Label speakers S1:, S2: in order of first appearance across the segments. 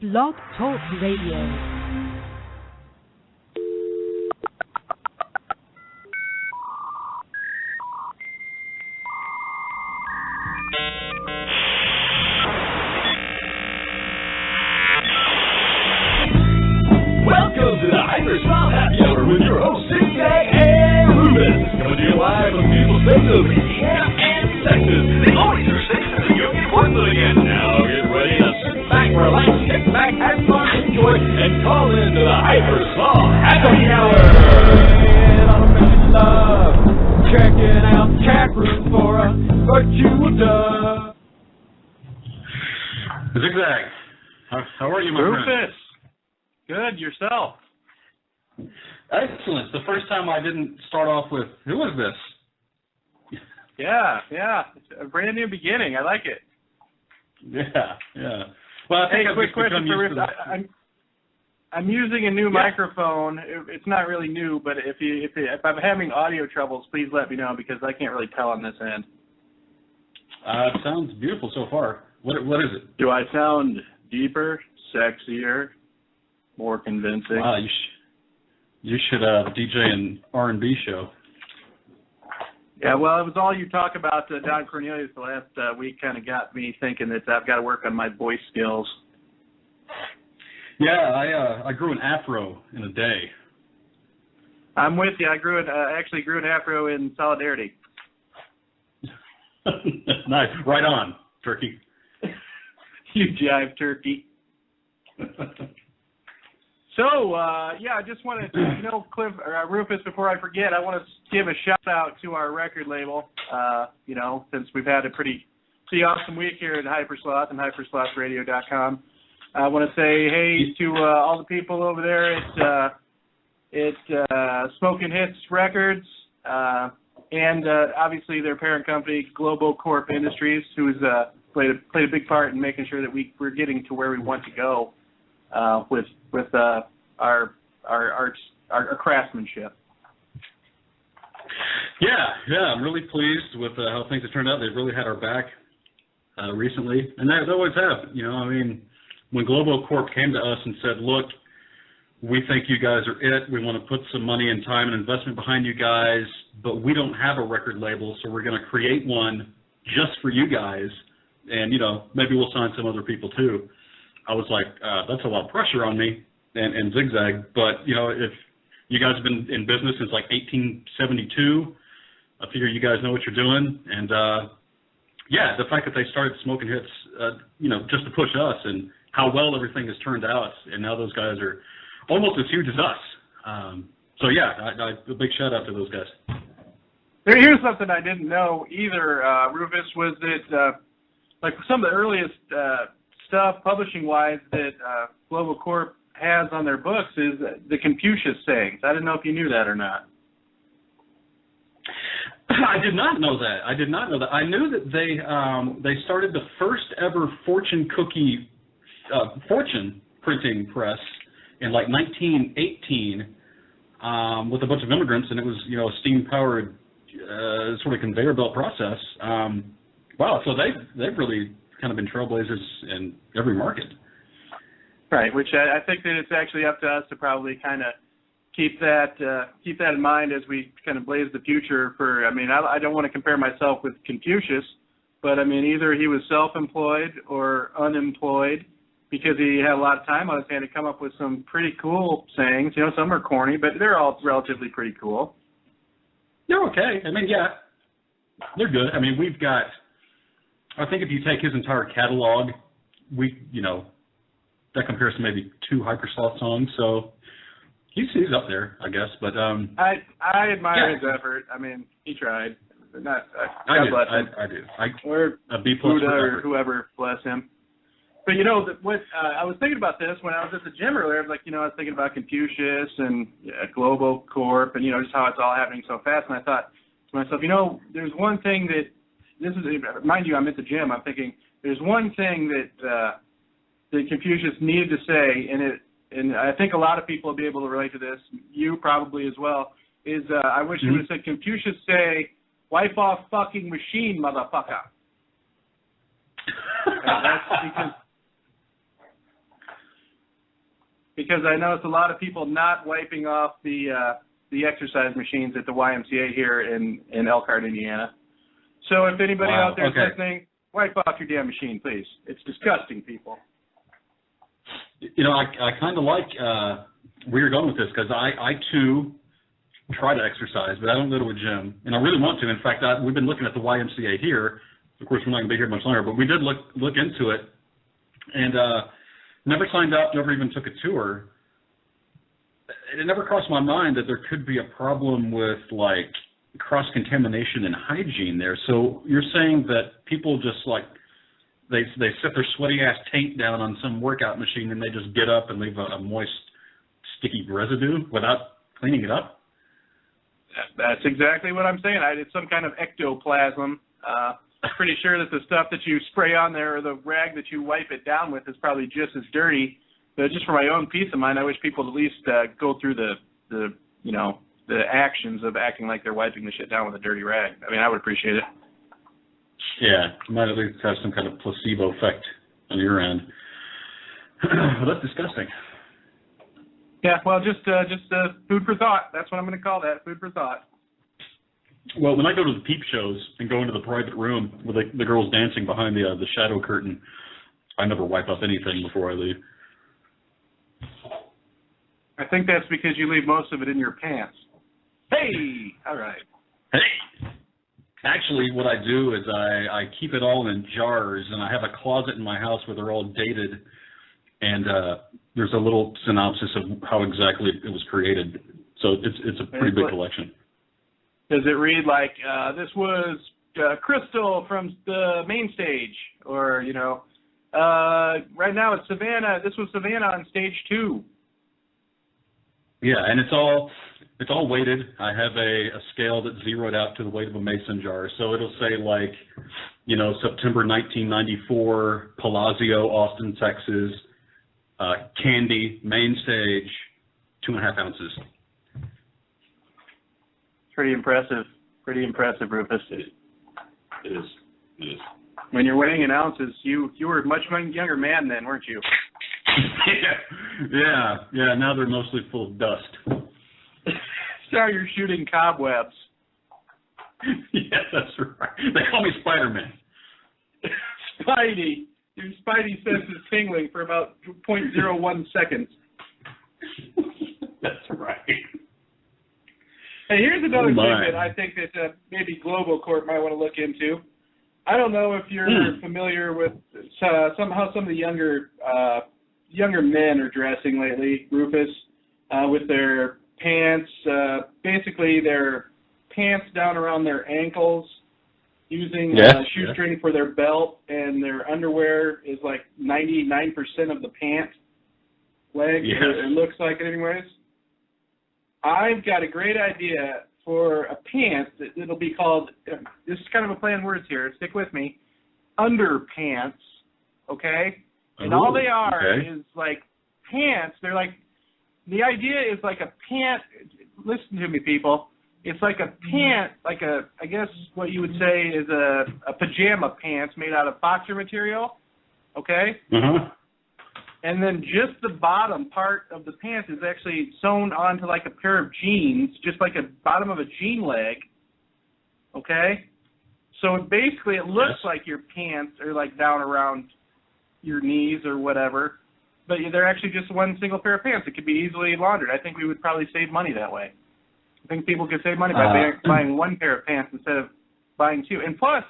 S1: Blog Talk Radio.
S2: Welcome to the Hyper Smile Happy Hour with your hosts, Zigzag and Rubens. Coming to you live from beautiful states of Indiana and Texas. The only two states in the Union worth living in. Now get ready to sit back, relax, kick back, have fun, enjoy, and call in to the Hyper Smile Happy Hour. And on a mission love, checking out chat room for a virtual dub.
S3: Zigzag, how are you, my friend?
S4: Rufus. Good, yourself.
S3: Excellent. The first time I didn't start off with, who is this?
S4: Yeah. It's a brand new beginning. I like it.
S3: Yeah. Well, I think
S4: hey, quick question for Rufus. I'm using a new microphone. It's not really new, but if I'm having audio troubles, please let me know because I can't really tell on this end.
S3: It sounds beautiful so far. What is it?
S4: Do I sound deeper, sexier, more convincing?
S3: Wow, you should DJ an R&B show.
S4: Yeah, well, it was all you talk about Don Cornelius the last week kind of got me thinking that I've got to work on my voice skills.
S3: Yeah, I grew an afro in a day.
S4: I'm with you. I actually grew an afro in solidarity.
S3: Nice. Right on, turkey.
S4: You jive turkey. So, I just wanted to, Cliff, Rufus, before I forget, I want to give a shout-out to our record label, since we've had a pretty awesome week here at Hypersloth and hyperslothradio.com. I want to say hey to all the people over there at Smokin Hitz Records and obviously their parent company, Globocorp Industries, who's played a big part in making sure that we're getting to where we want to go. With our craftsmanship.
S3: Yeah, I'm really pleased with how things have turned out. They've really had our back recently, and they always have. When Globocorp came to us and said, "Look, we think you guys are it. We want to put some money and time and investment behind you guys, but we don't have a record label, so we're going to create one just for you guys, and maybe we'll sign some other people too." I was like, that's a lot of pressure on me and Zigzag. But, if you guys have been in business since like 1872, I figure you guys know what you're doing. And, the fact that they started Smokin Hitz, just to push us and how well everything has turned out. And now those guys are almost as huge as us. A big shout out to those guys.
S4: Here's something I didn't know either, Rufus, was that some of the earliest stuff publishing-wise that Globocorp has on their books is the Confucius sayings. I didn't know if you knew that or not.
S3: I did not know that. I knew that they started the first ever fortune printing press in like 1918 with a bunch of immigrants, and it was a steam-powered sort of conveyor belt process. Wow, so they've really kind of been trailblazers in every market. Right,
S4: which I think that it's actually up to us to probably kind of keep that in mind as we kind of blaze the future for, I don't want to compare myself with Confucius, but either he was self-employed or unemployed because he had a lot of time on his hand to come up with some pretty cool sayings. Some are corny, but they're all relatively pretty cool.
S3: They're okay. They're good. We've got, I think if you take his entire catalog, that compares to maybe 2 Hypersloth songs. So he's up there, I guess. But
S4: I admire his effort. He tried. God bless him.
S3: I do.
S4: Or
S3: a B+
S4: Buddha or whoever, bless him. But I was thinking about this when I was at the gym earlier. I was thinking about Confucius and Globocorp and just how it's all happening so fast. And I thought to myself, there's one thing that. This is, mind you, I'm at the gym. I'm thinking there's one thing that Confucius needed to say, and I think a lot of people will be able to relate to this. You probably as well. Is I wish he would have said, Confucius say, "Wipe off fucking machine, motherfucker." That's because because I noticed a lot of people not wiping off the exercise machines at the YMCA here in Elkhart, Indiana. So if anybody out there is listening, wipe off your damn machine, please. It's disgusting, people.
S3: You know, I kind of like where you're going with this, because I too try to exercise, but I don't go to a gym, and I really want to. In fact, we've been looking at the YMCA here. Of course, we're not going to be here much longer, but we did look into it, and never signed up, never even took a tour. It never crossed my mind that there could be a problem with, like, cross-contamination and hygiene there. So you're saying that people just, like, they set their sweaty-ass taint down on some workout machine and they just get up and leave a moist, sticky residue without cleaning it up?
S4: That's exactly what I'm saying. It's some kind of ectoplasm. Pretty sure that the stuff that you spray on there or the rag that you wipe it down with is probably just as dirty. But just for my own peace of mind, I wish people at least go through the actions of acting like they're wiping the shit down with a dirty rag. I mean, I would appreciate it.
S3: Yeah, it might at least have some kind of placebo effect on your end. Well, that's disgusting.
S4: Yeah, well, just food for thought. That's what I'm going to call that, food for thought.
S3: Well, when I go to the peep shows and go into the private room with the girls dancing behind the shadow curtain, I never wipe up anything before I leave.
S4: I think that's because you leave most of it in your pants. Hey! All right.
S3: Hey! Actually, what I do is I keep it all in jars, and I have a closet in my house where they're all dated, and there's a little synopsis of how exactly it was created. So it's a pretty big collection.
S4: Does it read like, this was Crystal from the main stage, or, right now it's Savannah, this was Savannah on stage 2.
S3: Yeah, and it's all weighted. I have a scale that's zeroed out to the weight of a mason jar. So it'll say, like, September 1994, Palazzo, Austin, Texas, Candy, main stage, 2.5 ounces.
S4: Pretty impressive, Rufus.
S3: It is.
S4: When you're weighing in ounces, you were a much younger man then, weren't you?
S3: Yeah. Now they're mostly full of dust.
S4: Sorry, you're shooting cobwebs.
S3: Yeah, that's right. They call me Spider-Man.
S4: Spidey. Your Spidey sense is tingling for about 0.01 seconds.
S3: That's right.
S4: Hey, here's another thing that I think that maybe Globocorp might want to look into. I don't know if you're familiar with how some of the younger men are dressing lately, Rufus, with their pants, basically their pants down around their ankles, using shoestring for their belt, and their underwear is like 99% of the pant leg.
S3: Yes.
S4: It looks like it anyways. I've got a great idea for a pant that'll be called, this is kind of a play on words here, stick with me, underpants, okay? And all they are is like pants. They're like, the idea is like a pant, listen to me people, it's like a pant, like I guess what you would say is a pajama pants made out of boxer material, okay?
S3: Uh-huh.
S4: And then just the bottom part of the pants is actually sewn onto like a pair of jeans, just like a bottom of a jean leg, okay? So basically it looks like your pants are like down around your knees or whatever, but they're actually just one single pair of pants. It could be easily laundered. I think we would probably save money that way. I think people could save money by buying one pair of pants instead of buying two. And plus,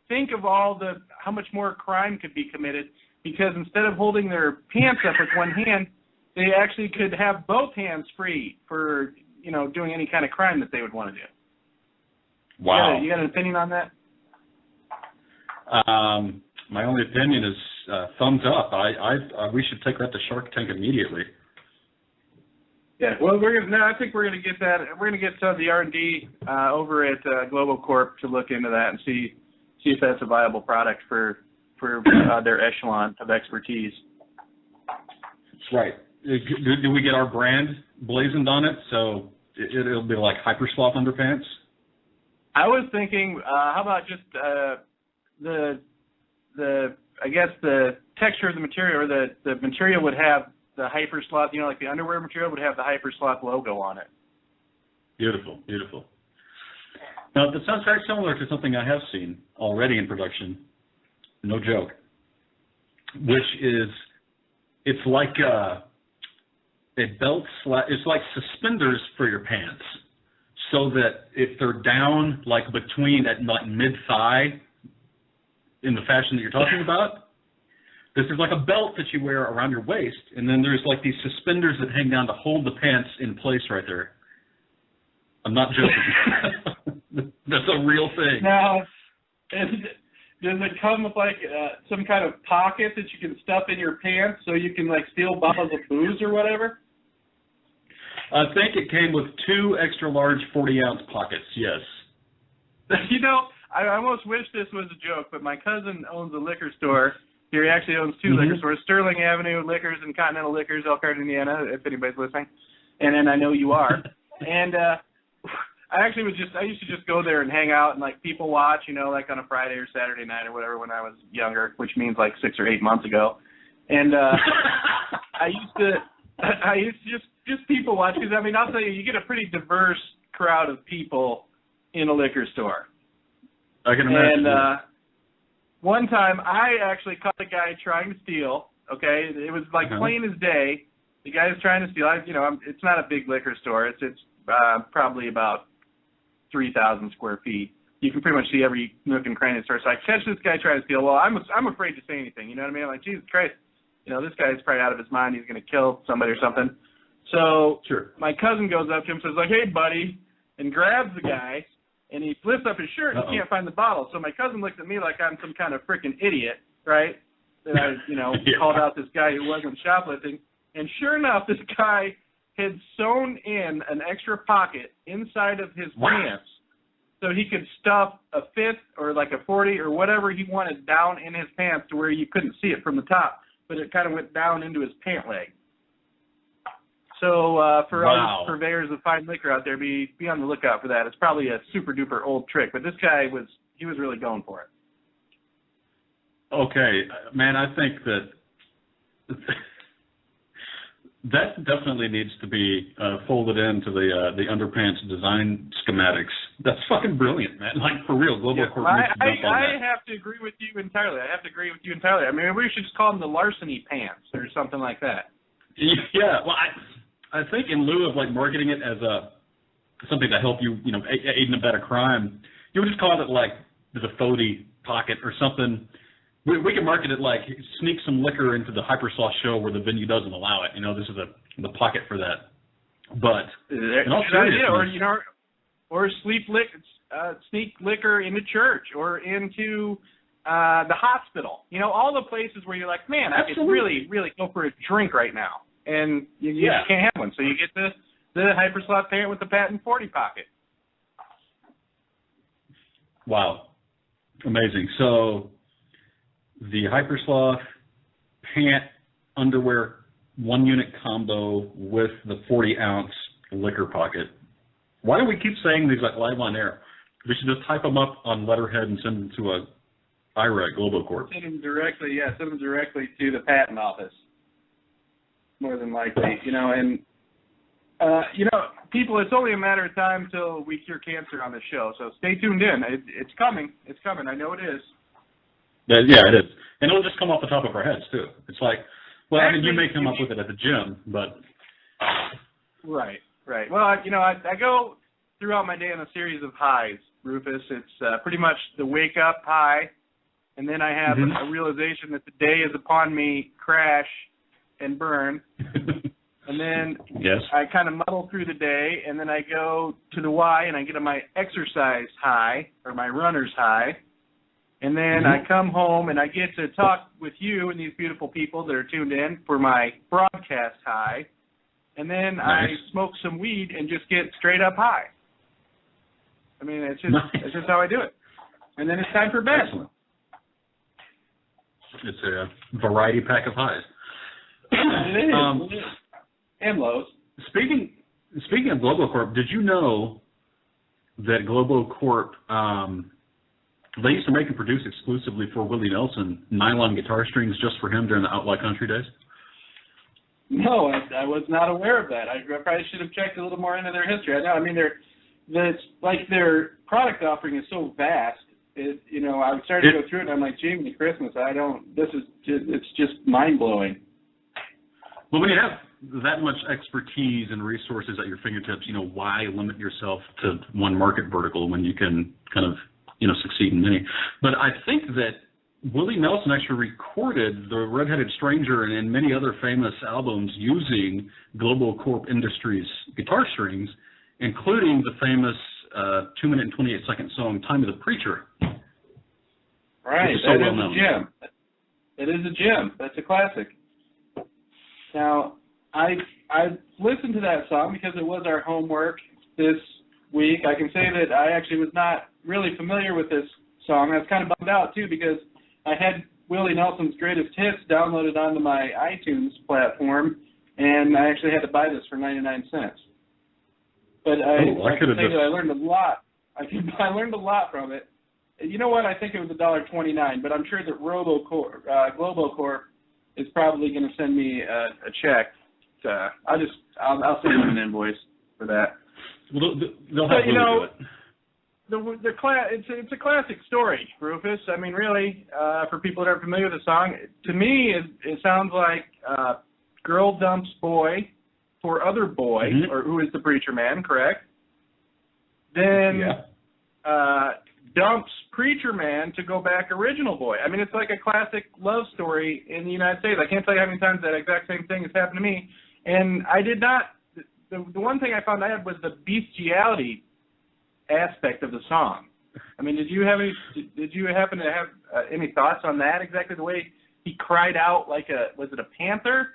S4: think of how much more crime could be committed, because instead of holding their pants up with one hand, they actually could have both hands free for, doing any kind of crime that they would want to do.
S3: Wow.
S4: You got an opinion on that?
S3: My only opinion is thumbs up. We should take that to Shark Tank immediately.
S4: Yeah, well, I think we're gonna get that. We're gonna get some of the R&D over at Globocorp to look into that and see if that's a viable product for their echelon of expertise.
S3: That's right. Do we get our brand blazoned on it, so it'll be like Hypersloth underpants?
S4: I was thinking, how about just the texture of the material, or the material would have the Hyper Sloth, like the underwear material would have the Hyper Sloth logo on it.
S3: Beautiful, beautiful. Now, that sounds very similar to something I have seen already in production, no joke, which is, it's like a belt, it's like suspenders for your pants, so that if they're down like between at like mid-thigh in the fashion that you're talking about, this is like a belt that you wear around your waist, and then there's like these suspenders that hang down to hold the pants in place right there. I'm not joking. That's a real thing.
S4: Now, does it come with like some kind of pocket that you can stuff in your pants so you can like steal bottles of booze or whatever?
S3: I think it came with 2 extra large 40-ounce pockets, yes.
S4: I almost wish this was a joke, but my cousin owns a liquor store. He actually owns 2 liquor stores, Sterling Avenue Liquors and Continental Liquors, Elkhart, Indiana, if anybody's listening. And then I know you are. And I used to just go there and hang out and like people watch, like on a Friday or Saturday night or whatever when I was younger, which means like 6 or 8 months ago. And I used to just people watch, because I'll tell you, you get a pretty diverse crowd of people in a liquor store.
S3: I can imagine.
S4: And one time I actually caught a guy trying to steal. Okay, it was like plain as day. The guy was trying to steal. It's not a big liquor store. It's probably about 3,000 square feet. You can pretty much see every nook and cranny of the store. So I catch this guy trying to steal. Well, I'm afraid to say anything. You know what I mean? I'm like, Jesus Christ, this guy's probably out of his mind. He's going to kill somebody or something. So my cousin goes up to him and says, like, hey, buddy, and grabs the guy, and he flips up his shirt and he can't find the bottle. So my cousin looks at me like I'm some kind of freaking idiot, right? That I, called out this guy who wasn't shoplifting. And sure enough, this guy had sewn in an extra pocket inside of his pants so he could stuff a 5th or like a 40 or whatever he wanted down in his pants to where you couldn't see it from the top, but it kind of went down into his pant leg. So for all the purveyors of fine liquor out there, be on the lookout for that. It's probably a super duper old trick, but this guy was really going for it.
S3: Okay, man, I think that definitely needs to be folded into the underpants design schematics. That's fucking brilliant, man. Like, for real, Globocorp needs to jump on that.
S4: I have to agree with you entirely. I mean, we should just call them the larceny pants or something like that.
S3: Yeah, well, I think in lieu of like marketing it as something to help you, aid and abet a crime, you would just call it like the Fody pocket or something. We can market it like sneak some liquor into the Hypersauce show where the venue doesn't allow it. This is the pocket for that. But in all seriousness,
S4: or sneak liquor into church or into the hospital. All the places where you're like, man, I could really, really go for a drink right now, and you just can't have one. So you get the Hypersloth pant with the patent 40 pocket.
S3: Wow, amazing. So the Hypersloth pant underwear 1-unit combo with the 40-ounce liquor pocket. Why do we keep saying these like live on air? We should just type them up on letterhead and send them to Ira at Globocorp.
S4: Send them directly to the patent office. More than likely, and people, it's only a matter of time till we cure cancer on this show. So stay tuned in. It's coming. It's coming. I know it is.
S3: Yeah, it is. And it'll just come off the top of our heads, too. It's like, well, actually, you may come up with it at the gym, but...
S4: Right. Well, I go throughout my day on a series of highs, Rufus. It's pretty much the wake-up high, and then I have a realization that the day is upon me, crash, and burn. And then I kind of muddle through the day, and then I go to the Y, and I get on my exercise high, or my runner's high. And then I come home and I get to talk with you and these beautiful people that are tuned in for my broadcast high. And then I smoke some weed and just get straight up high. I mean, it's just how I do it. And then it's time for bed.
S3: Excellent. It's a variety pack of highs.
S4: It is. And lows.
S3: Speaking of Globocorp, did you know that Globocorp they used to make and produce exclusively for Willie Nelson nylon guitar strings just for him during the Outlaw Country days?
S4: No, I was not aware of that. I probably should have checked a little more into their history. I know. I mean, their product offering is so vast. I started to go through it, and I'm like, Jiminy Christmas, it's just mind-blowing.
S3: Well, when you have that much expertise and resources at your fingertips, why limit yourself to one market vertical when you can kind of, succeed in many? But I think that Willie Nelson actually recorded the Red-Headed Stranger and many other famous albums using Globocorp Industries guitar strings, including the famous 2-minute and 28-second song "Time of the Preacher."
S4: Right,
S3: so
S4: that
S3: well
S4: is
S3: known.
S4: a gem. It is a gem. That's a classic. Now, I listened to that song because it was our homework this week. I can say that I actually was not really familiar with this song. I was kind of bummed out, too, because I had Willie Nelson's Greatest Hits downloaded onto my iTunes platform, and I actually had to buy this for 99 cents. But I can say that I learned a lot. I learned a lot from it. You know what? I think it was $1.29, but I'm sure that Globocorp is probably going to send me a check. I'll send them an invoice for that.
S3: Well, they'll have to do it.
S4: It's a classic story, Rufus. I mean, really, for people that aren't familiar with the song, to me, it sounds like girl dumps boy for other boy, or who is the preacher man, correct? Then dumps preacher man to go back original boy. I mean, it's like a classic love story in the United States. I can't tell you how many times that exact same thing has happened to me. And I did not, the one thing I found out was the bestiality aspect of the song. I mean, did you happen to have any thoughts on that? Exactly the way he cried out like was it a panther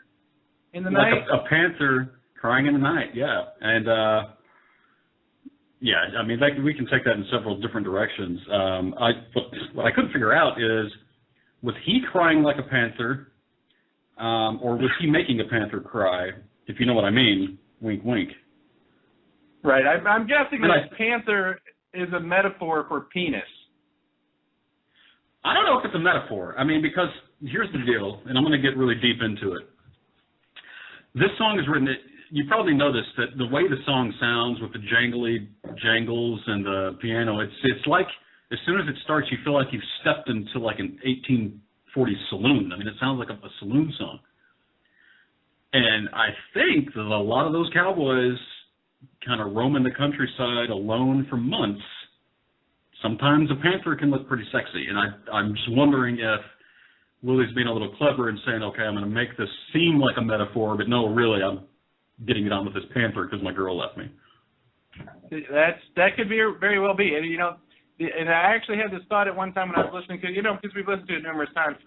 S4: in the night?
S3: Like a panther crying in the night, yeah. And, I mean, we can take that in several different directions. What I couldn't figure out is, was he crying like a panther, or was he making a panther cry, if you know what I mean, wink, wink.
S4: Right. I'm guessing that panther is a metaphor for penis.
S3: I don't know if it's a metaphor. I mean, because here's the deal, and I'm going to get really deep into it. This song is written, you probably noticed that the way the song sounds with the jangly jangles and the piano, it's like as soon as it starts, you feel like you've stepped into like an 1840s saloon. I mean, it sounds like a saloon song. And I think that a lot of those cowboys kind of roaming the countryside alone for months, sometimes a panther can look pretty sexy. And I'm just wondering if Willie's being a little clever and saying, okay, I'm going to make this seem like a metaphor, but no, really, I'm getting it on with this panther because my girl left me.
S4: That could very well be. And, and I actually had this thought at one time when I was listening to it, because we've listened to it numerous times,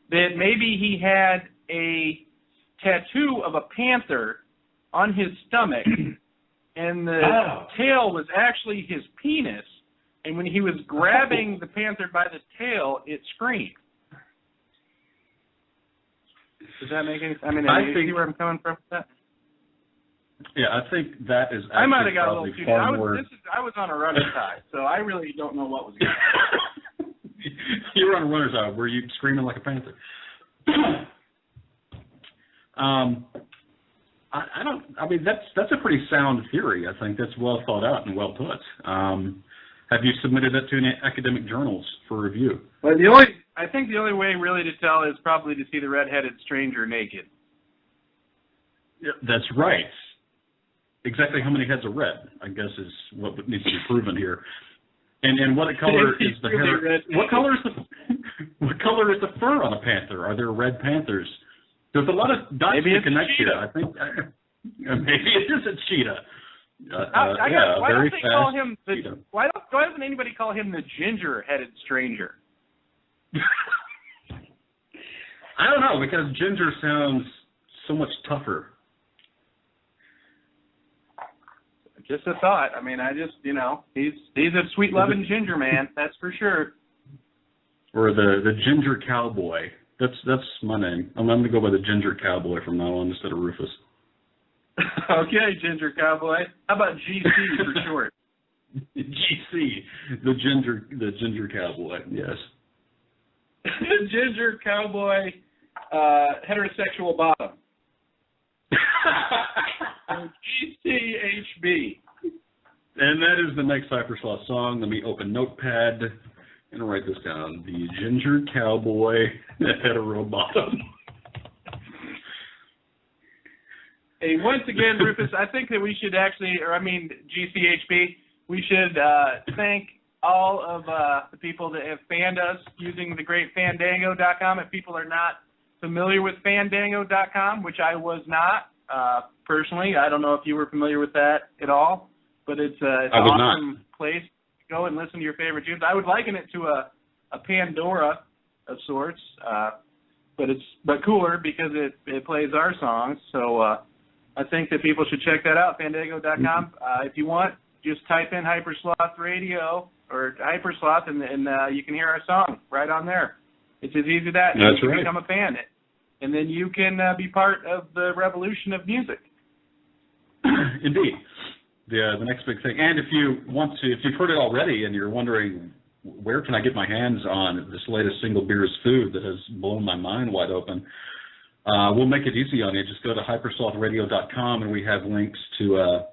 S4: that maybe he had a tattoo of a panther on his stomach, and the tail was actually his penis, and when he was grabbing the panther by the tail, it screamed. Does that make any sense? I mean, you see where I'm coming from with that?
S3: Yeah, I think that is actually
S4: I might have got a little too
S3: far
S4: I
S3: more...
S4: I was on a runner's high, so I really don't know what was going on.
S3: You were on a runner's high. Were you screaming like a panther? I mean, that's a pretty sound theory. I think that's well thought out and well put. Have you submitted that to any academic journals for review?
S4: Well, I think the only way really to tell is probably to see the red-headed stranger naked.
S3: Yeah, that's right. Exactly how many heads are red, I guess, is what needs to be proven here. And what color is the hair? What color is the fur on a panther? Are there red panthers? There's a lot of dots to connect here. I think maybe it is a cheetah.
S4: Why doesn't anybody call him the ginger-headed stranger?
S3: I don't know, because ginger sounds so much tougher.
S4: Just a thought. I mean, he's a sweet-loving ginger man, that's for sure.
S3: Or the ginger cowboy. That's my name. I'm going to go by the ginger cowboy from now on instead of Rufus.
S4: Okay, ginger cowboy. How about GC for short?
S3: GC, the ginger cowboy. Yes.
S4: The ginger cowboy, heterosexual bottom. GCHB.
S3: And that is the next Hypersloth song. Let me open Notepad and write this down. The Ginger Cowboy Hetero Bottom.
S4: Hey, once again, Rufus, I think that we should actually, GCHB, we should thank all of the people that have fanned us using the great Fandango.com. If people are not familiar with Fandango.com, which I was not personally, I don't know if you were familiar with that at all, but it's an awesome place to go and listen to your favorite tunes. I would liken it to a Pandora of sorts, but cooler because it plays our songs. So I think that people should check that out, Fandango.com. If you want, just type in Hypersloth Radio or Hypersloth, and you can hear our song right on there. It's as easy as that.
S3: That's
S4: you
S3: right.
S4: Become a fan, and then you can be part of the revolution of music.
S3: Indeed. The next big thing. And if you've heard it already and you're wondering where can I get my hands on this latest Single Beer's Food that has blown my mind wide open, we'll make it easy on you. Just go to hyperslothladio.com and we have links to,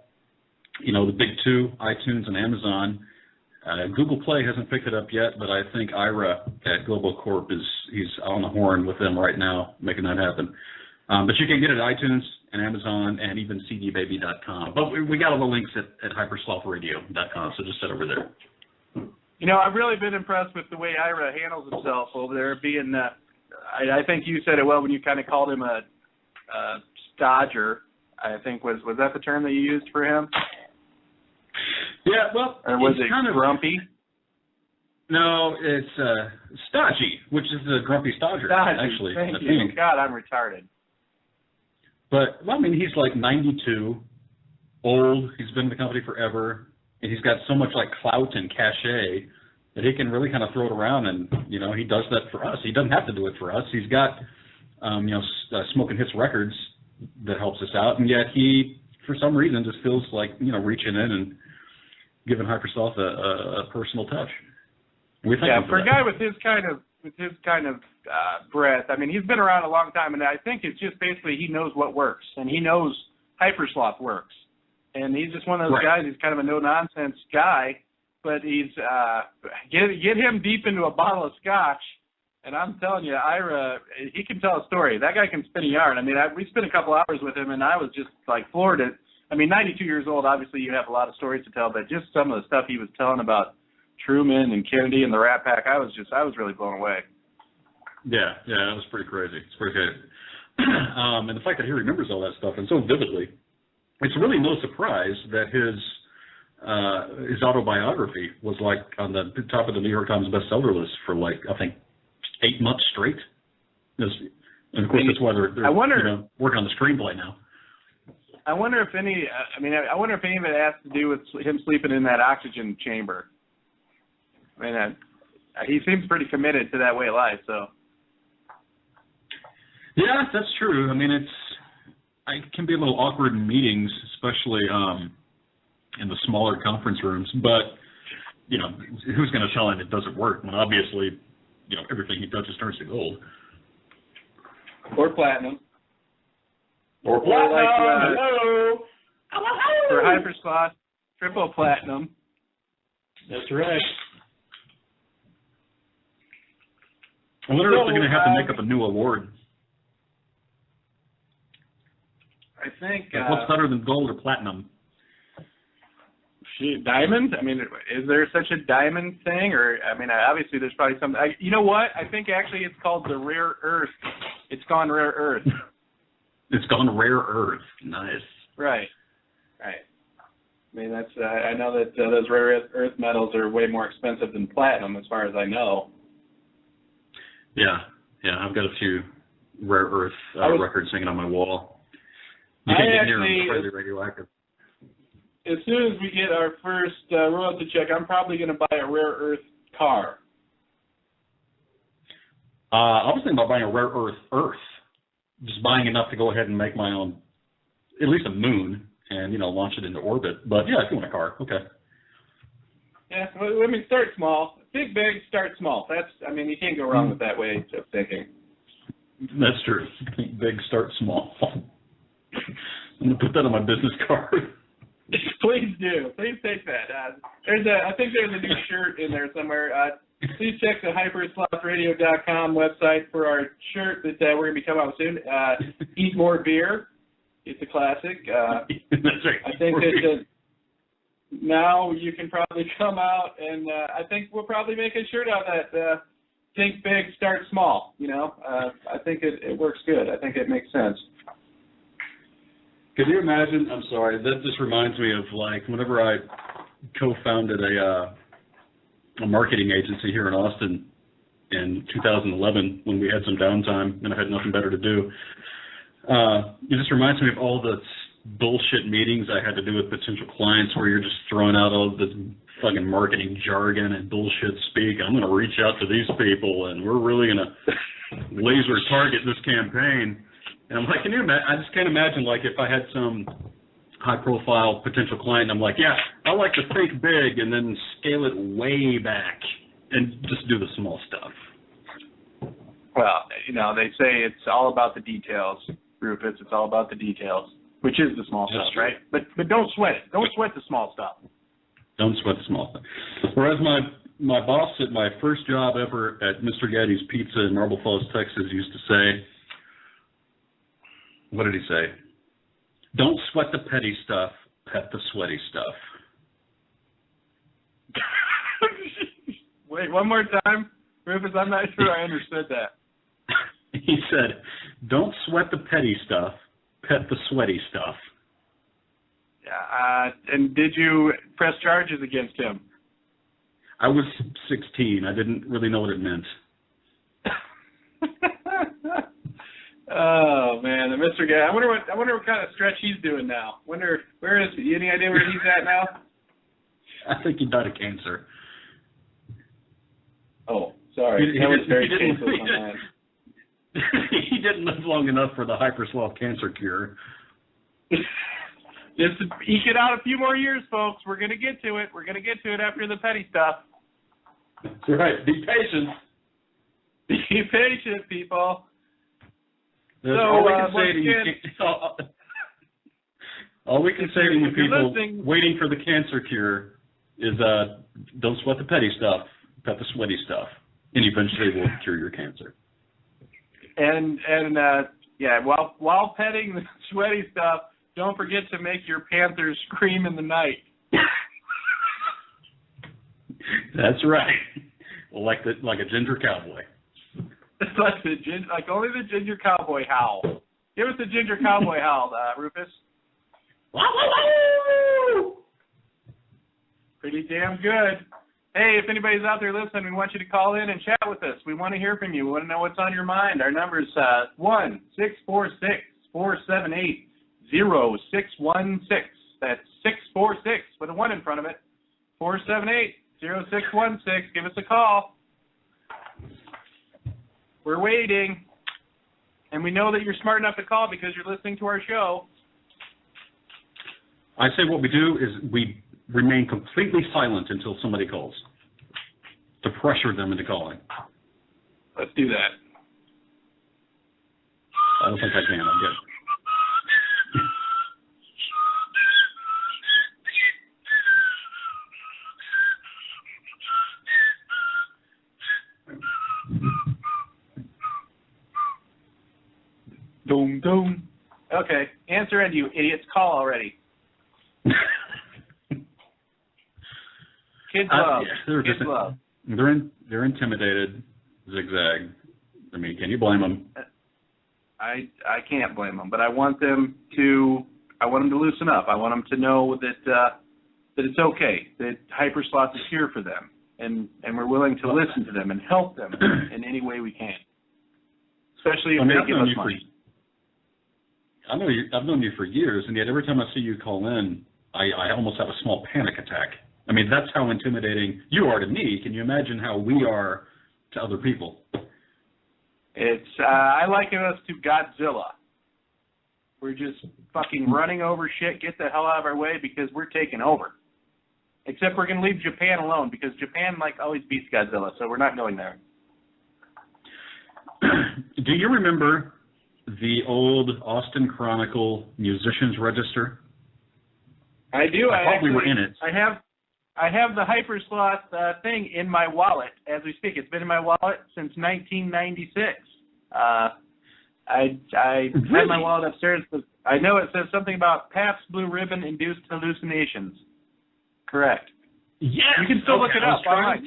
S3: the big two, iTunes and Amazon. Google Play hasn't picked it up yet, but I think Ira at Globocorp he's on the horn with them right now, making that happen. But you can get it at iTunes and Amazon and even cdbaby.com. But we got all the links at hyperslothladio.com, so just head over there.
S4: I've really been impressed with the way Ira handles himself over there, being I think you said it well when you kind of called him a stodger, I think. Was that the term that you used for him?
S3: Yeah, well,
S4: or was it
S3: kind of
S4: grumpy?
S3: No, it's stodgy, which is the grumpy stodger, actually.
S4: Thank you. God, I'm retarded.
S3: But, he's like 92, old, he's been in the company forever, and he's got so much clout and cachet that he can really kind of throw it around, and, he does that for us. He doesn't have to do it for us. He's got, Smokin Hitz Records that helps us out, and yet he, for some reason, just feels like, reaching in and giving Hypersloth a personal touch. We thank him
S4: for
S3: that.
S4: A guy with his kind of breadth. He's been around a long time, and I think it's just basically he knows what works, and he knows Hypersloth works, and he's just one of those guys. He's kind of a no nonsense guy, but he's get him deep into a bottle of scotch, and I'm telling you, Ira, he can tell a story. That guy can spin a yarn. We spent a couple hours with him, and I was just floored at. 92 years old. Obviously, you have a lot of stories to tell, but just some of the stuff he was telling about Truman and Kennedy and the Rat Pack, I was really blown away.
S3: Yeah, that was pretty crazy. It's pretty crazy. And the fact that he remembers all that stuff and so vividly, it's really no surprise that his autobiography was on the top of the New York Times bestseller list for I think 8 months straight. And of course, that's why they're working on the screenplay now.
S4: I wonder if any of it has to do with him sleeping in that oxygen chamber. He seems pretty committed to that way of life. So. Yeah,
S3: that's true. It can be a little awkward in meetings, especially in the smaller conference rooms. But who's going to tell him it doesn't work when obviously, everything he touches turns to gold
S4: or platinum.
S3: Or platinum.
S4: Hello. For Hypersloth, triple platinum.
S3: That's right. I wonder if they're going to have to make up a new award.
S4: I think.
S3: What's better than gold or platinum?
S4: Diamond? Is there such a diamond thing? Or obviously there's probably some. You know what? I think actually it's called the rare earth. It's gone rare earth.
S3: It's gone rare earth. Nice.
S4: Right. That's. I know that those rare earth metals are way more expensive than platinum, as far as I know.
S3: Yeah. I've got a few rare earth records hanging on my wall. You can't get near them; it's highly radioactive.
S4: As soon as we get our first royalty check, I'm probably going to buy a rare earth car.
S3: I was thinking about buying a rare earth. Just buying enough to go ahead and make my own, at least a moon, and launch it into orbit. But yeah, if you want a car, okay.
S4: Yeah, start small. Think big, start small. That's, you can't go wrong with that way of thinking.
S3: That's true. Think big, start small. I'm going to put that on my business card.
S4: Please do. Please take that. I think there's a new shirt in there somewhere. Please check the hyperslothradio.com website for our shirt that we're going to be coming out soon. Eat more beer. It's a classic.
S3: That's right.
S4: I think that now you can probably come out, and I think we'll probably make a shirt out of that. Think big, start small. I think it works good. I think it makes sense.
S3: Could you imagine? I'm sorry. That just reminds me of like whenever I co-founded a marketing agency here in Austin in 2011 when we had some downtime and I had nothing better to do. It just reminds me of all the bullshit meetings I had to do with potential clients where you're just throwing out all this fucking marketing jargon and bullshit speak. I'm going to reach out to these people and we're really going to laser target this campaign. And I'm like, can you imagine? I just can't imagine, like, if I had some high-profile potential client, and I'm like, yeah, I like to think big and then scale it way back and just do the small stuff.
S4: Well, they say it's all about the details, Rufus. It's all about the details, which is the small stuff, right? But don't sweat it. Don't sweat the small stuff. Don't
S3: sweat the small stuff. Whereas my boss at my first job ever at Mr. Gaddy's Pizza in Marble Falls, Texas, used to say, what did he say? Don't sweat the petty stuff, pet the sweaty stuff.
S4: Wait, one more time? Rufus, I'm not sure I understood that.
S3: He said, don't sweat the petty stuff, pet the sweaty stuff.
S4: Yeah, and did you press charges against him?
S3: I was 16. I didn't really know what it meant.
S4: Oh man, the Mr. Guy. I wonder what kind of stretch he's doing now. Where is he? Any idea where he's at now?
S3: I think he died of cancer.
S4: Oh, sorry. That was very painful.
S3: He didn't live long enough for the hypersloth cancer cure.
S4: Just eke it out a few more years, folks. We're gonna get to it. We're gonna get to it after the petty stuff.
S3: That's right. Be patient.
S4: Be patient, people.
S3: So, all we can say to you, all we can say to you people waiting for the cancer cure is don't sweat the petty stuff, pet the sweaty stuff, and eventually we'll cure your cancer.
S4: And while petting the sweaty stuff, don't forget to make your panthers scream in the night.
S3: That's right. Like a ginger cowboy.
S4: It's like only the ginger cowboy howl. Give us the ginger cowboy howl, Rufus. Pretty damn good. Hey, if anybody's out there listening, we want you to call in and chat with us. We want to hear from you. We want to know what's on your mind. Our number is 1-646-478-0616. That's 646 with a 1 in front of it. 478-0616. Give us a call. We're waiting, and we know that you're smart enough to call because you're listening to our show.
S3: I say what we do is we remain completely silent until somebody calls to pressure them into calling.
S4: Let's do that.
S3: I don't think I can. I'm good.
S4: Boom, boom. Okay, answer and you idiots, call already. Kids love. Kids love.
S3: They're intimidated. Zigzag. I mean, can you blame them?
S4: I can't blame them, but I want them to loosen up. I want them to know that it's okay, that Hypersloth is here for them, and we're willing to listen to them and help them in any way we can, especially if they give us money.
S3: I've known you for years, and yet every time I see you call in, I almost have a small panic attack. I mean, that's how intimidating you are to me. Can you imagine how we are to other people?
S4: It's I liken us to Godzilla. We're just fucking running over shit. Get the hell out of our way because we're taking over. Except we're going to leave Japan alone because Japan always beats Godzilla, so we're not going there.
S3: Do you remember the old Austin Chronicle Musicians Register?
S4: I do.
S3: I thought we were in it.
S4: I have the Hypersloth thing in my wallet as we speak. It's been in my wallet since 1996. I have my wallet upstairs, but I know it says something about Pabst Blue Ribbon induced hallucinations. Correct.
S3: Yes.
S4: You can still look it up online.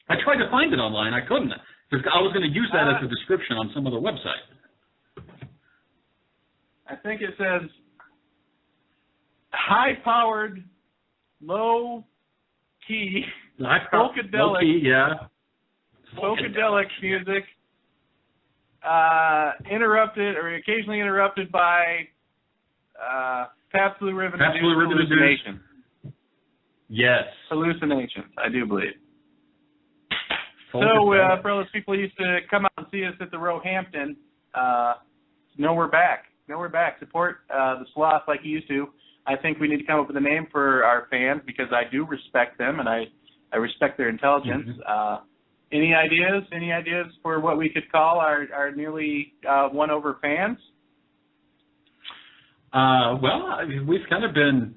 S3: I tried to find it online. I couldn't. I was going to use that as a description on some other website.
S4: I think it says high-powered, low-key,
S3: Low key, yeah.
S4: Funkadelic music, interrupted or occasionally interrupted by Pabst Blue Ribbon hallucinations.
S3: Yes.
S4: Hallucinations, I do believe. So, for all those people who used to come out and see us at the Roehampton, no, we're back. No, we're back. Support the Sloth like you used to. I think we need to come up with a name for our fans because I do respect them and I respect their intelligence. Mm-hmm. Any ideas? Any ideas for what we could call our nearly won-over fans?
S3: Well, we've kind of been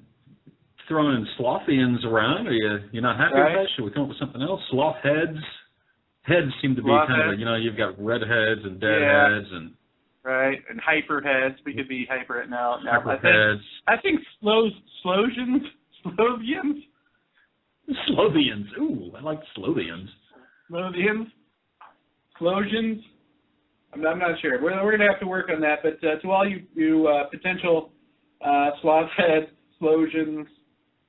S3: throwing Slothians around. Are you not happy with that? Should we come up with something else? Sloth heads? Heads seem to be kind of, you've got redheads and deadheads and...
S4: Right, and hyper heads. We could be hyper now.
S3: Hyper
S4: I think Slothians.
S3: Ooh, I like Slothians.
S4: Slothians. I'm not sure. We're going to have to work on that. But to all you potential sloth heads, Slothians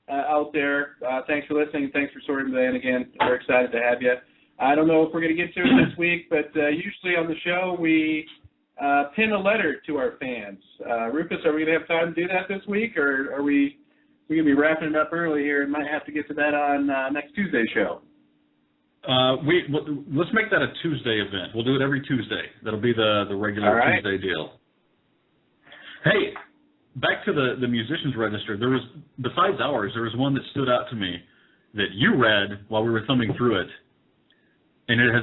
S4: out there, thanks for listening. Thanks for sorting today. And again, we're excited to have you. I don't know if we're going to get to it this week, but usually on the show we pin a letter to our fans. Rufus, are we going to have time to do that this week, or are we going to be wrapping it up early here and might have to get to that on next Tuesday's show?
S3: Let's make that a Tuesday event. We'll do it every Tuesday. That'll be the regular Tuesday deal. Hey, back to the Musicians Register. There was, besides ours, there was one that stood out to me that you read while we were thumbing through it, and it has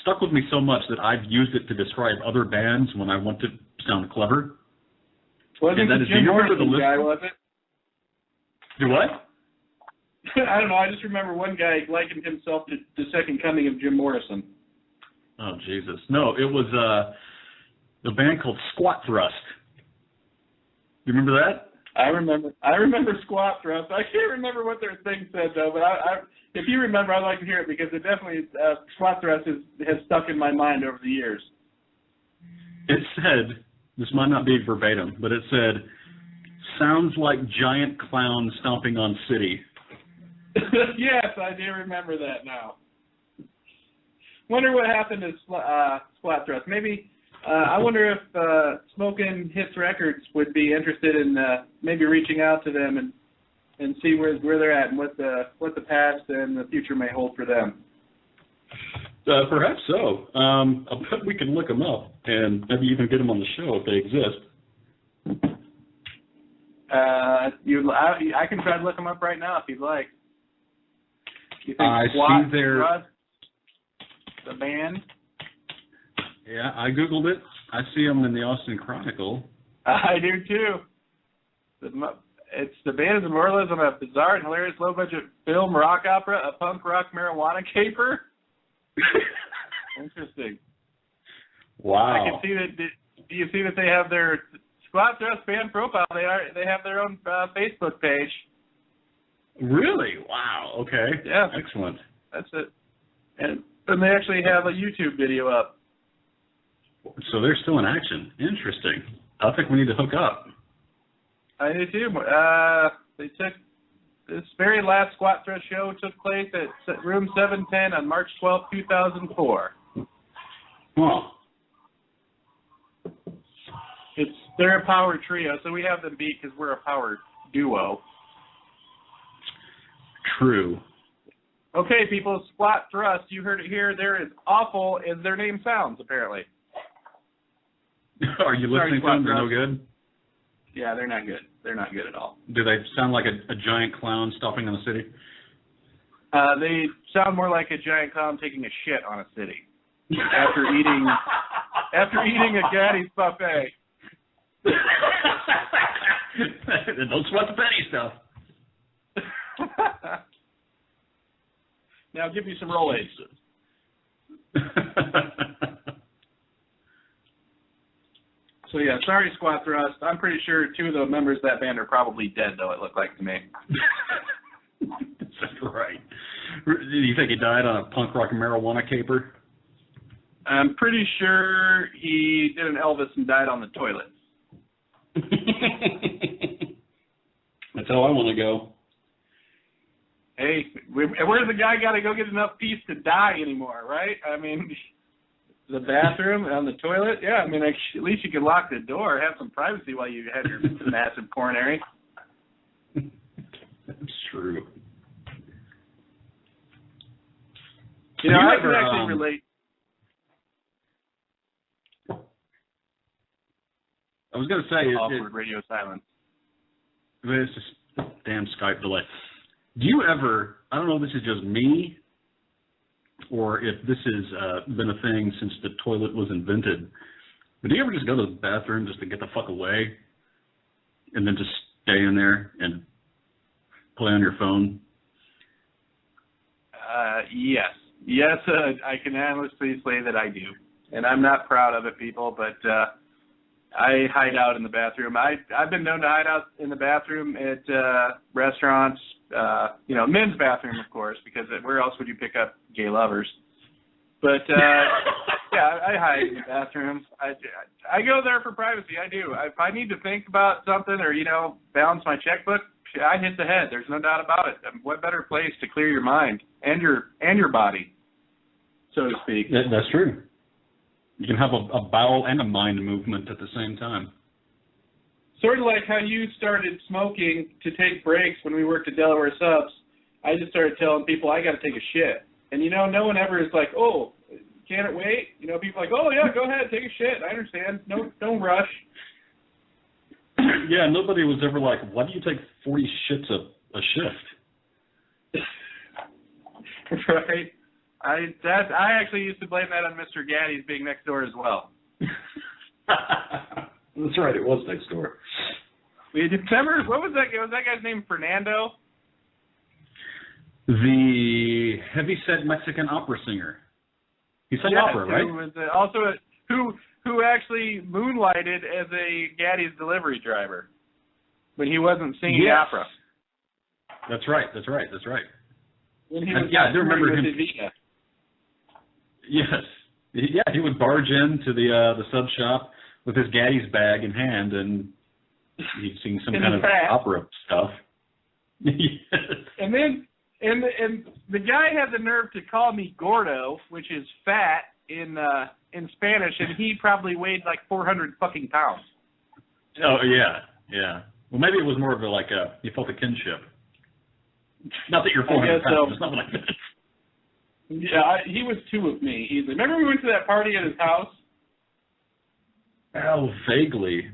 S3: stuck with me so much that I've used it to describe other bands when I want to sound clever.
S4: Wasn't the Jim Morrison guy, was it?
S3: Do what?
S4: I don't know. I just remember one guy likened himself to the second coming of Jim Morrison.
S3: Oh, Jesus. No, it was a band called Squat Thrust. You remember that?
S4: I remember Squat Thrust. I can't remember what their thing said, though, but if you remember, I'd like to hear it because it definitely, Squat Thrust has stuck in my mind over the years.
S3: It said, this might not be verbatim, but it said, sounds like giant clowns stomping on city.
S4: Yes, I do remember that now. Wonder what happened to Squat Thrust. Maybe, I wonder if Smokin Hitz Records would be interested in maybe reaching out to them and see where they're at and what the past and the future may hold for them.
S3: Perhaps so. I bet we can look them up and maybe even get them on the show if they exist.
S4: I can try to look them up right now if you'd like. You think
S3: I see their...
S4: the band?
S3: Yeah, I Googled it. I see them in the Austin Chronicle.
S4: I do too. It's the band is the moralism of a bizarre and hilarious low-budget film rock opera, a punk rock marijuana caper. Interesting.
S3: Wow.
S4: I can see that. Do you see that they have their Squat Thrust band profile? They have their own Facebook page.
S3: Really? Wow. Okay.
S4: Yeah.
S3: Excellent.
S4: That's it. And they actually have a YouTube video up.
S3: So they're still in action. Interesting. I think we need to hook up.
S4: I do too. They took this very last Squat Thrust show took place at room 710 on March 12, 2004.
S3: Wow.
S4: They're a power trio, so we have them beat because we're a power duo.
S3: True.
S4: Okay, people, Squat Thrust, you heard it here. They're as awful as their name sounds, apparently.
S3: Are you listening to them? They're no good?
S4: Yeah, they're not good. They're not good at all.
S3: Do they sound like a giant clown stomping on the city?
S4: They sound more like a giant clown taking a shit on a city after eating after eating a Gaddy's buffet.
S3: Don't sweat the penny stuff.
S4: Now give me some Rolaids. So yeah, sorry, Squat Thrust. I'm pretty sure 2 of the members of that band are probably dead, though, it looked like to me.
S3: That's right. Do you think he died on a punk rock marijuana caper?
S4: I'm pretty sure he did an Elvis and died on the toilet.
S3: That's how I want to go.
S4: Hey, where's the guy got to go get enough peace to die anymore, right? I mean, the bathroom on the toilet? Yeah, I mean, at least you could lock the door, have some privacy while you have your massive coronary.
S3: That's true.
S4: You know, I can actually relate.
S3: I was going to say...
S4: Awkward radio silence.
S3: It's just damn Skype delay. Do you ever, I don't know if this is just me, or if this has been a thing since the toilet was invented, but do you ever just go to the bathroom just to get the fuck away, and then just stay in there and play on your phone?
S4: Yes. Yes, I can honestly say that I do. And I'm not proud of it, people, but I hide out in the bathroom. I've been known to hide out in the bathroom at restaurants, men's bathroom, of course, because where else would you pick up gay lovers? But, yeah, I hide in the bathroom. I go there for privacy. I do. If I need to think about something or, balance my checkbook, I hit the head. There's no doubt about it. What better place to clear your mind and your body, so to speak.
S3: That's true. You can have a bowel and a mind movement at the same time.
S4: Sort of like how you started smoking to take breaks when we worked at Delaware Subs. I just started telling people I got to take a shit. And, no one ever is like, oh, can't it wait? People are like, oh, yeah, go ahead, take a shit. I understand. No, don't rush.
S3: Yeah, nobody was ever like, why do you take 40 shits a shift?
S4: Right. I actually used to blame that on Mr. Gaddy's being next door as well.
S3: That's right, it was next door.
S4: Remember, what was that? Was that guy's name Fernando?
S3: The heavyset Mexican opera singer. He sang opera, right?
S4: Who was also who actually moonlighted as a Gaddy's delivery driver when he wasn't singing opera.
S3: That's right.
S4: When he was
S3: I do remember him.
S4: Evita.
S3: Yes. Yeah, he would barge into the sub shop with his Gaddy's bag in hand, and he'd sing some kind of opera stuff. Yes. And
S4: then the guy had the nerve to call me gordo, which is fat in Spanish, and he probably weighed like 400 fucking pounds.
S3: Oh yeah. Well, maybe it was more of you felt a kinship. Not that you're 400 pounds, it's nothing like that.
S4: Yeah, he was 2 of me easily. Remember we went to that party at his house?
S3: Oh, vaguely.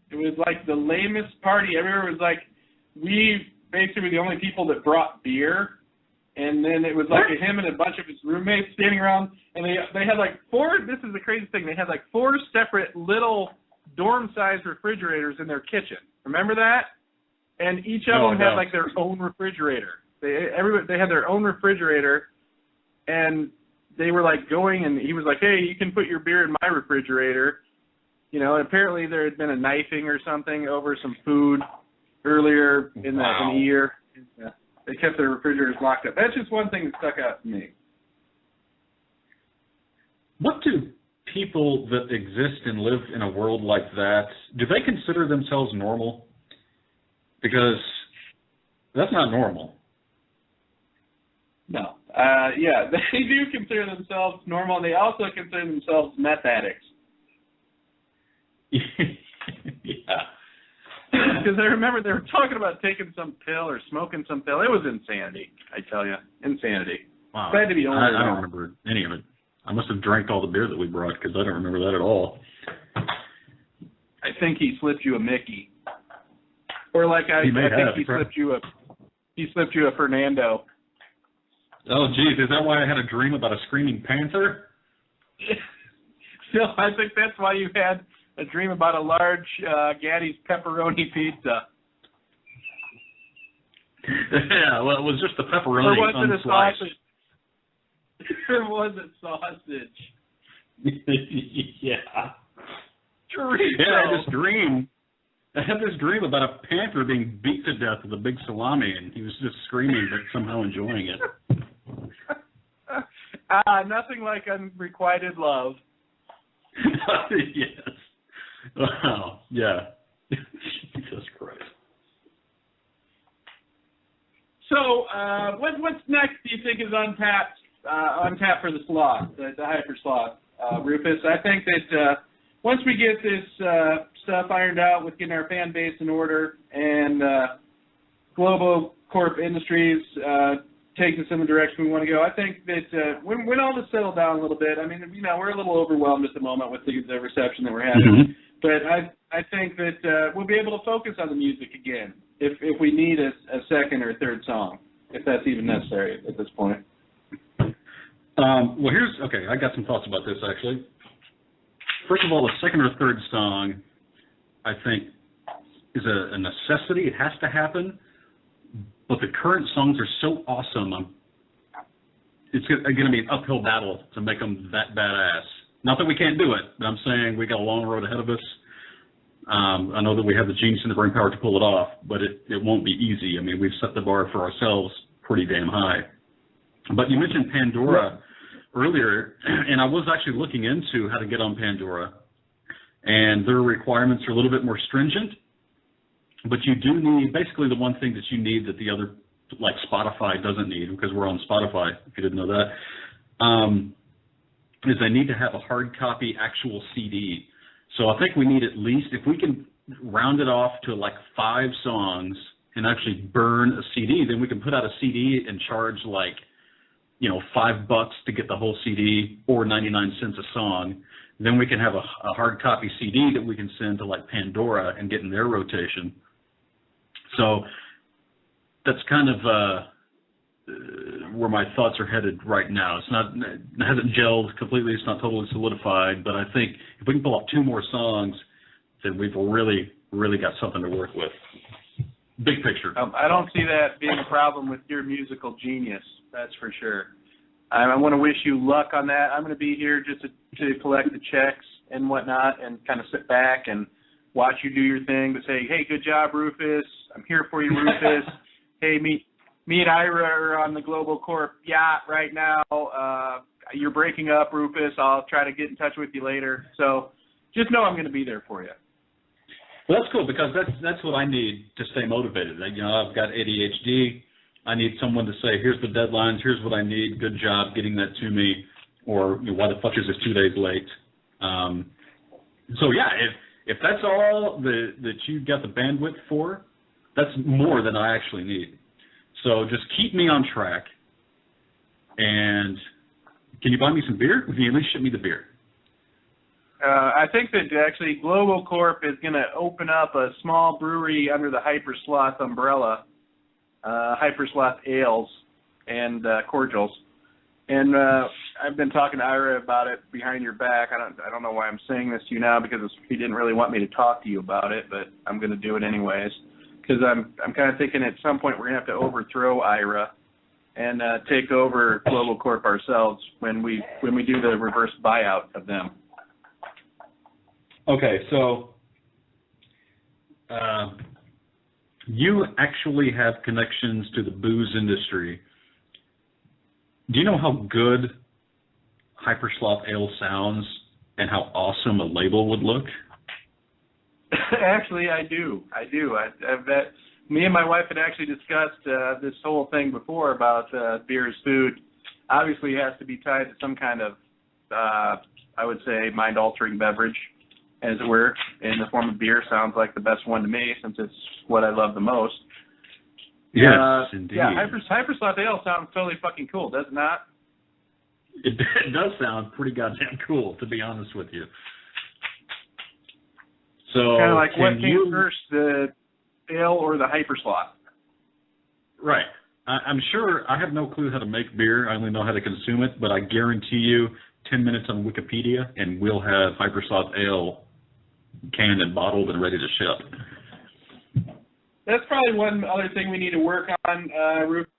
S4: It was like the lamest party. Everyone was like, we basically were the only people that brought beer. And then it was like him and a bunch of his roommates standing around. And they had like 4, this is the craziest thing, they had like 4 separate little dorm-sized refrigerators in their kitchen. Remember that? And each of them had like their own refrigerator. They had their own refrigerator, and they were like going, and he was like, "Hey, you can put your beer in my refrigerator." And apparently there had been a knifing or something over some food earlier in the year. Yeah. They kept their refrigerators locked up. That's just one thing that stuck out to me.
S3: What do people that exist and live in a world like that, do they consider themselves normal? Because that's not normal.
S4: No. Yeah, they do consider themselves normal, and they also consider themselves meth addicts.
S3: Yeah.
S4: Because I remember they were talking about taking some pill or smoking some pill. It was insanity, I tell you. Insanity.
S3: Wow.
S4: Glad to be
S3: I don't remember any of it. I must have drank all the beer that we brought, because I don't remember that at all.
S4: I think he slipped you a Mickey. Or like I think he slipped you a Fernando.
S3: Oh, geez, is that why I had a dream about a screaming panther?
S4: No, I think that's why you had a dream about a large Gaddy's pepperoni pizza.
S3: Yeah, well, it was just the pepperoni
S4: Or was it a
S3: unsliced.
S4: sausage? Or was it sausage?
S3: Yeah.
S4: Chorizo.
S3: Yeah, I had this dream about a panther being beat to death with a big salami, and he was just screaming but somehow enjoying it.
S4: Nothing like unrequited love.
S3: Yes. Wow. Yeah. Jesus Christ.
S4: So, what's next? Do you think is untapped for the sloth, the hyper sloth, Rufus? I think that once we get this stuff ironed out with getting our fan base in order and Globocorp Industries takes us in the direction we want to go, I think that when all this settled down a little bit, I mean, we're a little overwhelmed at the moment with the reception that we're having, but I think that we'll be able to focus on the music again if we need a second or third song, if that's even necessary at this point.
S3: Well, I got some thoughts about this, actually. First of all, the second or third song, I think, is a necessity. It has to happen. But the current songs are so awesome, it's going to be an uphill battle to make them that badass. Not that we can't do it, but I'm saying we got a long road ahead of us. I know that we have the genius and the brain power to pull it off, but it won't be easy. I mean, we've set the bar for ourselves pretty damn high. But you mentioned Pandora earlier, and I was actually looking into how to get on Pandora, and their requirements are a little bit more stringent, but you do need, basically the one thing that you need that the other, like Spotify doesn't need, because we're on Spotify, if you didn't know that, is they need to have a hard copy actual CD. So I think we need at least, if we can round it off to like 5 songs and actually burn a CD, then we can put out a CD and charge like, $5 to get the whole CD or 99 cents a song. Then we can have a hard copy CD that we can send to like Pandora and get in their rotation. So that's kind of where my thoughts are headed right now. It hasn't gelled completely. It's not totally solidified, but I think if we can pull off 2 more songs, then we've really, really got something to work with. Big picture.
S4: I don't see that being a problem with your musical genius. That's for sure. I want to wish you luck on that. I'm going to be here just to collect the checks and whatnot and kind of sit back and watch you do your thing, but say, hey, good job, Rufus. I'm here for you, Rufus. Hey, me and Ira are on the Globocorp yacht right now. You're breaking up, Rufus. I'll try to get in touch with you later. So just know I'm going to be there for you.
S3: Well, that's cool, because that's what I need to stay motivated. I've got ADHD. I need someone to say, here's the deadlines, here's what I need, good job getting that to me, or why the fuck is this 2 days late? So yeah, if that's all that you got the bandwidth for, that's more than I actually need. So just keep me on track. And can you buy me some beer? Can you at least ship me the beer?
S4: I think that actually Globocorp is going to open up a small brewery under the Hyper Sloth umbrella, Hyper Sloth ales and cordials. And I've been talking to Ira about it behind your back. I don't know why I'm saying this to you now, because he didn't really want me to talk to you about it, but I'm going to do it anyways. Because I'm kind of thinking at some point we're going to have to overthrow Ira and take over Globocorp ourselves when we do the reverse buyout of them.
S3: Okay, so you actually have connections to the booze industry. Do you know how good Hyper Sloth Ale sounds and how awesome a label would look?
S4: Actually, I do. Me and my wife had actually discussed this whole thing before about beer as food. Obviously, it has to be tied to some kind of, I would say, mind-altering beverage, as it were, in the form of beer. Sounds like the best one to me, since it's what I love the most.
S3: Yes, indeed.
S4: Yeah, Hyper Sloth Ale sounds totally fucking cool, does it not?
S3: It does sound pretty goddamn cool, to be honest with you. So
S4: kind of like what came first, the ale or the Hyper Sloth?
S3: Right. I'm sure I have no clue how to make beer. I only know how to consume it, but I guarantee you 10 minutes on Wikipedia, and we'll have Hypersauce Ale canned and bottled and ready to ship.
S4: That's probably one other thing we need to work on, Rufus,